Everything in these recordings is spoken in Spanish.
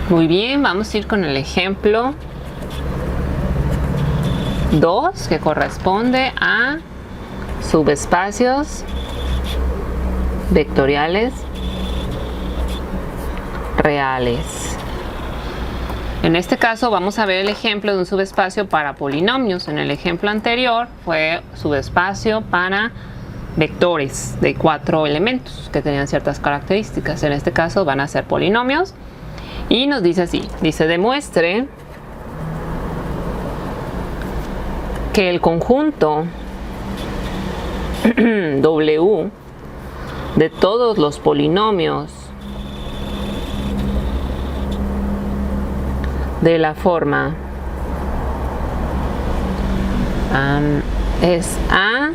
Muy bien, vamos a ir con el ejemplo 2, que corresponde a subespacios vectoriales reales. En este caso vamos a ver el ejemplo de un subespacio para polinomios. En el ejemplo anterior fue subespacio para vectores de 4 elementos que tenían ciertas características. En este caso van a ser polinomios y nos dice así, dice: demuestre que el conjunto W de todos los polinomios de la forma es A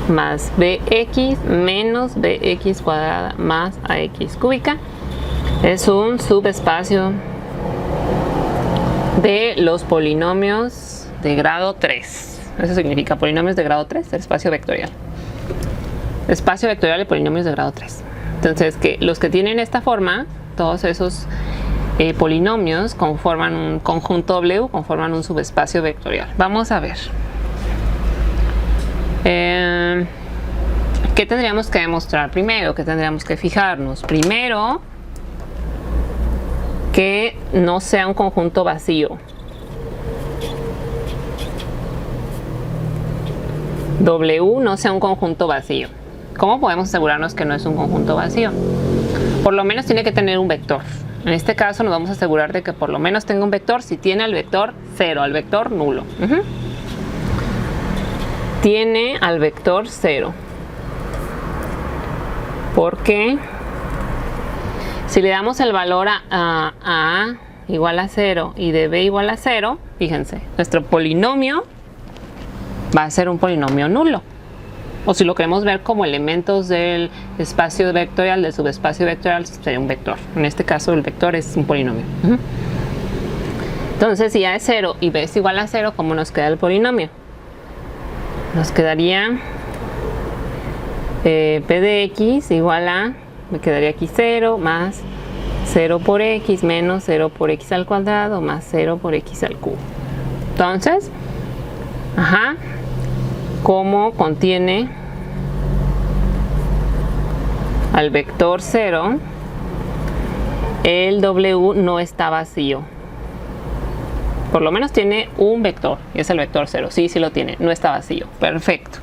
más BX menos BX cuadrada más AX cúbica. Es un subespacio de los polinomios de grado 3. Eso significa polinomios de grado 3, el espacio vectorial. Espacio vectorial de polinomios de grado 3. Entonces, que los que tienen esta forma, todos esos polinomios conforman un conjunto W, conforman un subespacio vectorial. Vamos a ver. ¿Qué tendríamos que demostrar primero? ¿Qué tendríamos que fijarnos? Primero, que no sea un conjunto vacío. W no sea un conjunto vacío. ¿Cómo podemos asegurarnos que no es un conjunto vacío? Por lo menos tiene que tener un vector. En este caso nos vamos a asegurar de que por lo menos tenga un vector si tiene al vector 0, al vector nulo. Tiene al vector 0. Porque si le damos el valor a A igual a 0 y de B igual a 0, fíjense, nuestro polinomio va a ser un polinomio nulo. O si lo queremos ver como elementos del espacio vectorial, del subespacio vectorial, sería un vector. En este caso el vector es un polinomio. Entonces, si A es 0 y B es igual a 0, ¿cómo nos queda el polinomio? Nos quedaría P de X igual a, me quedaría aquí 0 más 0 por X menos 0 por X al cuadrado más 0 por X al cubo. Entonces, como contiene al vector 0, el W no está vacío. Por lo menos tiene un vector, y es el vector 0. Sí, sí lo tiene, no está vacío. Perfecto.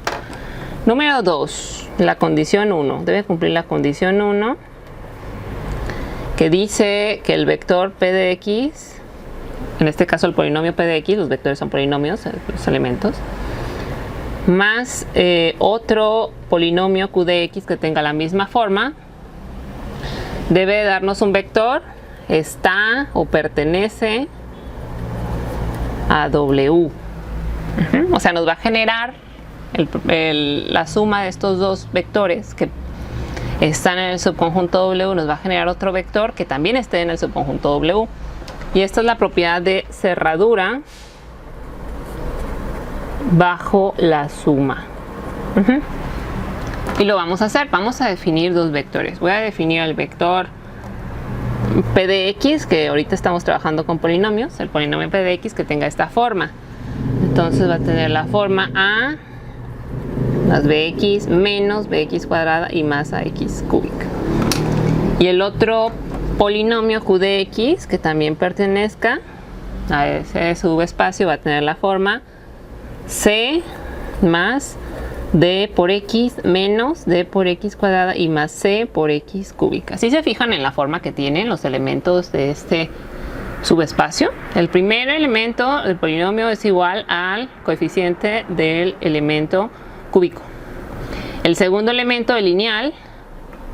Número 2, la condición 1. Debe cumplir la condición 1, que dice que el vector P de X, en este caso el polinomio P de X, los vectores son polinomios, los elementos, más otro polinomio Q de X que tenga la misma forma, debe darnos un vector, está o pertenece a W. O sea, nos va a generar la suma de estos dos vectores que están en el subconjunto W, nos va a generar otro vector que también esté en el subconjunto W. Y esta es la propiedad de cerradura bajo la suma. Y lo vamos a hacer. Vamos a definir dos vectores. Voy a definir el vector P de X, que ahorita estamos trabajando con polinomios, el polinomio P de X que tenga esta forma. Entonces va a tener la forma A más BX menos BX cuadrada y más AX cúbica. Y el otro polinomio Q de X que también pertenezca a ese subespacio va a tener la forma C más D por X menos D por X cuadrada y más C por X cúbica. Si se fijan en la forma que tienen los elementos de este subespacio, el primer elemento del polinomio es igual al coeficiente del elemento cúbico. El segundo elemento del lineal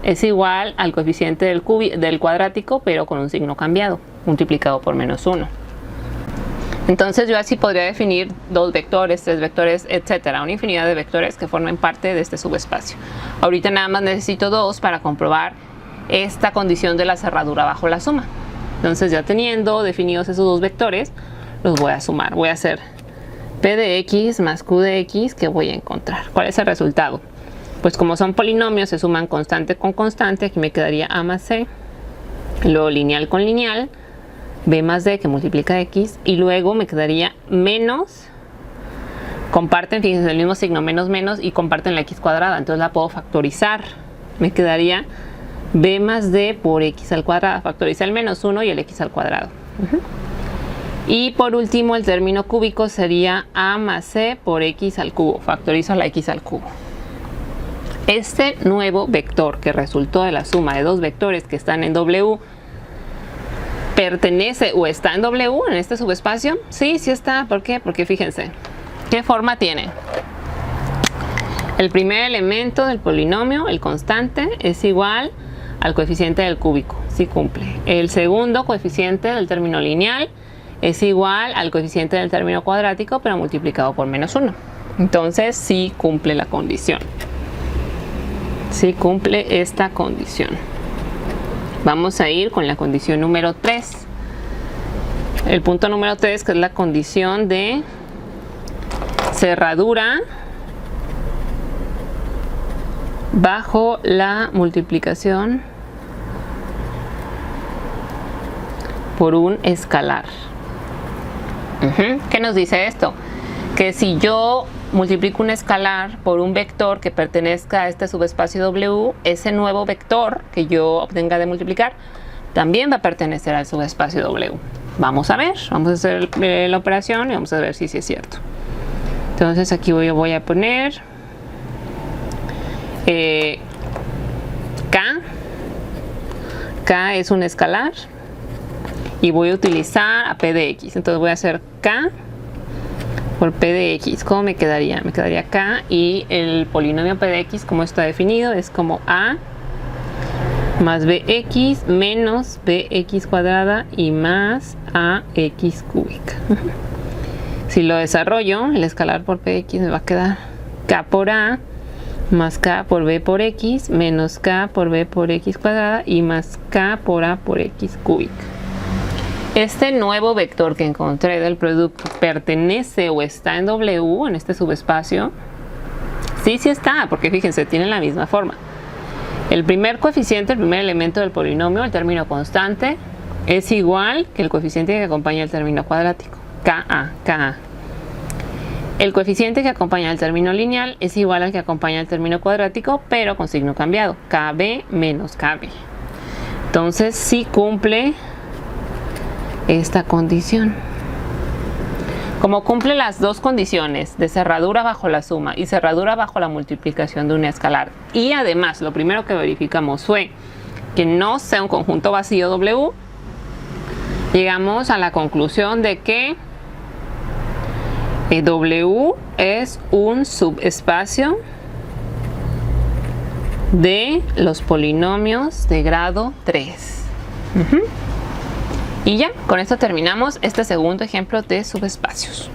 es igual al coeficiente del cuadrático, pero con un signo cambiado, multiplicado por menos 1. Entonces yo así podría definir dos vectores, tres vectores, etcétera, una infinidad de vectores que formen parte de este subespacio. Ahorita nada más necesito dos para comprobar esta condición de la cerradura bajo la suma. Entonces, ya teniendo definidos esos dos vectores, los voy a sumar. Voy a hacer P de X más Q de X, que voy a encontrar. ¿Cuál es el resultado? Pues como son polinomios, se suman constante con constante. Aquí me quedaría A más C. Luego lineal con lineal. b más d que multiplica x, y luego me quedaría menos, comparten, fíjense, el mismo signo, menos menos, y comparten la x cuadrada, entonces la puedo factorizar. Me quedaría b más d por x al cuadrado, factoriza el menos 1 y el x al cuadrado. Y por último, el término cúbico sería a más c por x al cubo, factorizo la x al cubo. Este nuevo vector que resultó de la suma de dos vectores que están en W, ¿pertenece o está en W en este subespacio? Sí, sí está. ¿Por qué? Porque fíjense, ¿qué forma tiene? El primer elemento del polinomio, el constante, es igual al coeficiente del cúbico, sí cumple. El segundo coeficiente del término lineal es igual al coeficiente del término cuadrático, pero multiplicado por menos 1. Entonces sí cumple la condición. Sí cumple esta condición. Vamos a ir con la condición número 3. El punto número 3, que es la condición de cerradura bajo la multiplicación por un escalar. ¿Qué nos dice esto? Que si yo multiplico un escalar por un vector que pertenezca a este subespacio W, ese nuevo vector que yo obtenga de multiplicar también va a pertenecer al subespacio W. Vamos a ver, vamos a hacer la operación y vamos a ver si es cierto. Entonces aquí voy a poner K es un escalar y voy a utilizar a P de X. Entonces voy a hacer K por P de X. ¿Cómo me quedaría? Me quedaría K, y el polinomio P de X, como está definido, es como A más BX menos BX cuadrada y más AX cúbica. Si lo desarrollo, el escalar por P de X me va a quedar K por A más K por B por X menos K por B por X cuadrada y más K por A por X cúbica. Este nuevo vector que encontré del producto, ¿pertenece o está en W en este subespacio? Sí, sí está, porque fíjense, tienen la misma forma. El primer coeficiente, el primer elemento del polinomio, el término constante, es igual que el coeficiente que acompaña el término cuadrático, KA. El coeficiente que acompaña el término lineal es igual al que acompaña el término cuadrático, pero con signo cambiado, KB menos KB. Entonces sí cumple esta condición. Como cumple las dos condiciones de cerradura bajo la suma y cerradura bajo la multiplicación de un escalar, y además lo primero que verificamos fue que no sea un conjunto vacío W, llegamos a la conclusión de que W es un subespacio de los polinomios de grado 3. Y ya, con esto terminamos este segundo ejemplo de subespacios.